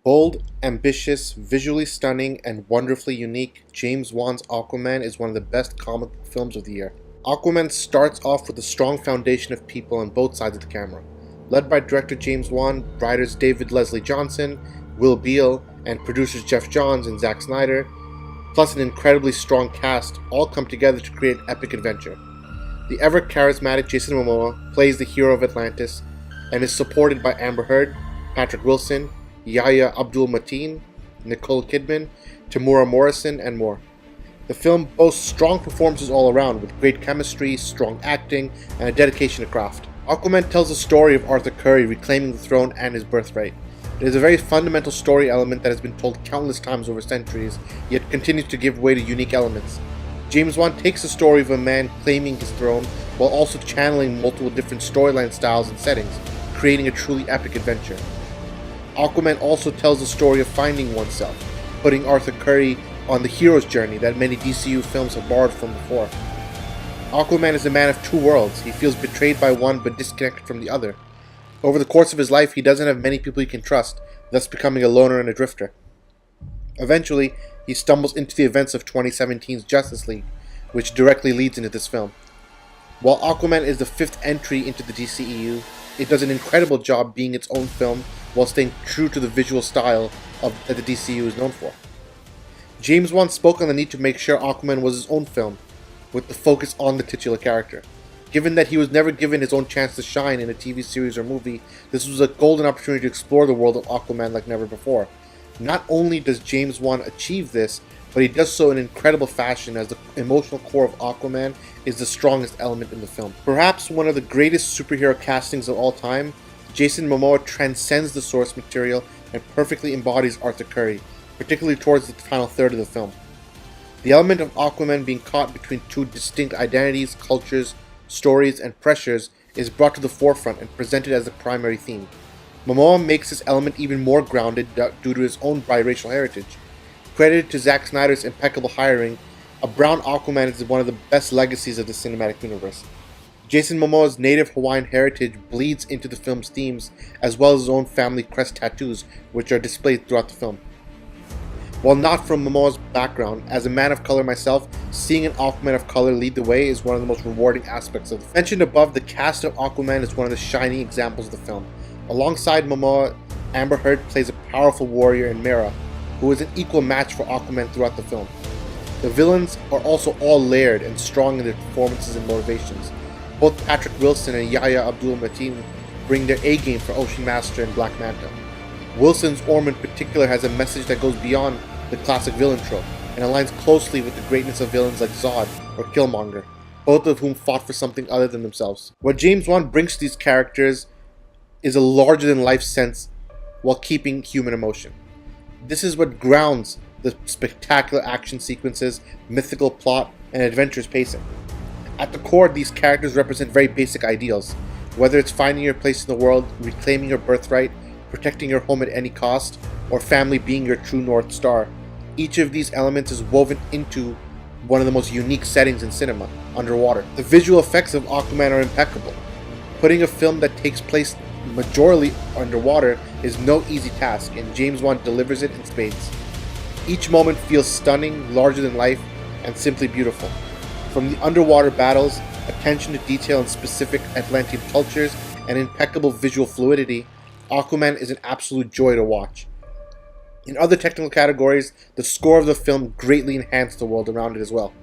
Bold, ambitious, visually stunning, and wonderfully unique, James Wan's Aquaman is one of the best comic book films of the year. Aquaman starts off with a strong foundation of people on both sides of the camera. Led by director James Wan, writers David Leslie Johnson, Will Beall, and producers Jeff Johns and Zack Snyder, plus an incredibly strong cast, all come together to create an epic adventure. The ever-charismatic Jason Momoa plays the hero of Atlantis and is supported by Amber Heard, Patrick Wilson, Yahya Abdul-Mateen, Nicole Kidman, Tamura Morrison, and more. The film boasts strong performances all around, with great chemistry, strong acting, and a dedication to craft. Aquaman tells the story of Arthur Curry reclaiming the throne and his birthright. It is a very fundamental story element that has been told countless times over centuries, yet continues to give way to unique elements. James Wan takes the story of a man claiming his throne while also channeling multiple different storyline styles and settings, creating a truly epic adventure. Aquaman also tells the story of finding oneself, putting Arthur Curry on the hero's journey that many DCU films have borrowed from before. Aquaman is a man of two worlds. He feels betrayed by one but disconnected from the other. Over the course of his life, he doesn't have many people he can trust, thus becoming a loner and a drifter. Eventually, he stumbles into the events of 2017's Justice League, which directly leads into this film. While Aquaman is the fifth entry into the DCEU, it does an incredible job being its own film while staying true to the visual style that the DCU is known for. James Wan spoke on the need to make sure Aquaman was his own film, with the focus on the titular character. Given that he was never given his own chance to shine in a TV series or movie, this was a golden opportunity to explore the world of Aquaman like never before. Not only does James Wan achieve this, but he does so in incredible fashion, as the emotional core of Aquaman is the strongest element in the film. Perhaps one of the greatest superhero castings of all time, Jason Momoa transcends the source material and perfectly embodies Arthur Curry, particularly towards the final third of the film. The element of Aquaman being caught between two distinct identities, cultures, stories, and pressures is brought to the forefront and presented as the primary theme. Momoa makes this element even more grounded due to his own biracial heritage. Credited to Zack Snyder's impeccable hiring, a brown Aquaman is one of the best legacies of the cinematic universe. Jason Momoa's native Hawaiian heritage bleeds into the film's themes, as well as his own family crest tattoos, which are displayed throughout the film. While not from Momoa's background, as a man of color myself, seeing an Aquaman of color lead the way is one of the most rewarding aspects of the film. Mentioned above, the cast of Aquaman is one of the shining examples of the film. Alongside Momoa, Amber Heard plays a powerful warrior in Mera, who is an equal match for Aquaman throughout the film. The villains are also all layered and strong in their performances and motivations. Both Patrick Wilson and Yahya Abdul-Mateen bring their A-game for Ocean Master and Black Manta. Wilson's Orm in particular has a message that goes beyond the classic villain trope, and aligns closely with the greatness of villains like Zod or Killmonger, both of whom fought for something other than themselves. What James Wan brings to these characters is a larger-than-life sense while keeping human emotion. This is what grounds the spectacular action sequences, mythical plot, and adventurous pacing. At the core, these characters represent very basic ideals, whether it's finding your place in the world, reclaiming your birthright, protecting your home at any cost, or family being your true North Star. Each of these elements is woven into one of the most unique settings in cinema, underwater. The visual effects of Aquaman are impeccable. Putting a film that takes place majorly underwater is no easy task, and James Wan delivers it in spades. Each moment feels stunning, larger than life, and simply beautiful. From the underwater battles, attention to detail in specific Atlantean cultures, and impeccable visual fluidity, Aquaman is an absolute joy to watch. In other technical categories, the score of the film greatly enhanced the world around it as well.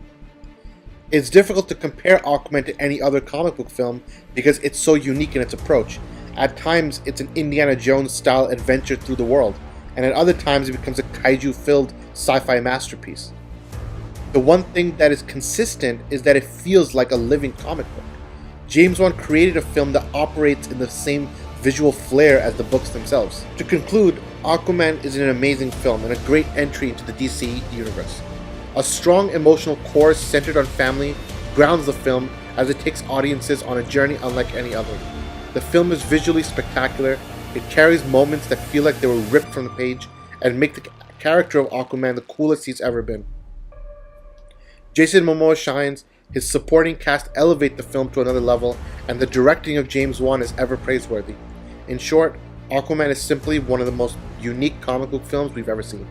It's difficult to compare Aquaman to any other comic book film because it's so unique in its approach. At times, it's an Indiana Jones-style adventure through the world, and at other times it becomes a kaiju-filled sci-fi masterpiece. The one thing that is consistent is that it feels like a living comic book. James Wan created a film that operates in the same visual flair as the books themselves. To conclude, Aquaman is an amazing film and a great entry into the DC universe. A strong emotional core centered on family grounds the film as it takes audiences on a journey unlike any other. The film is visually spectacular, it carries moments that feel like they were ripped from the page, and make the character of Aquaman the coolest he's ever been. Jason Momoa shines, his supporting cast elevate the film to another level, and the directing of James Wan is ever praiseworthy. In short, Aquaman is simply one of the most unique comic book films we've ever seen.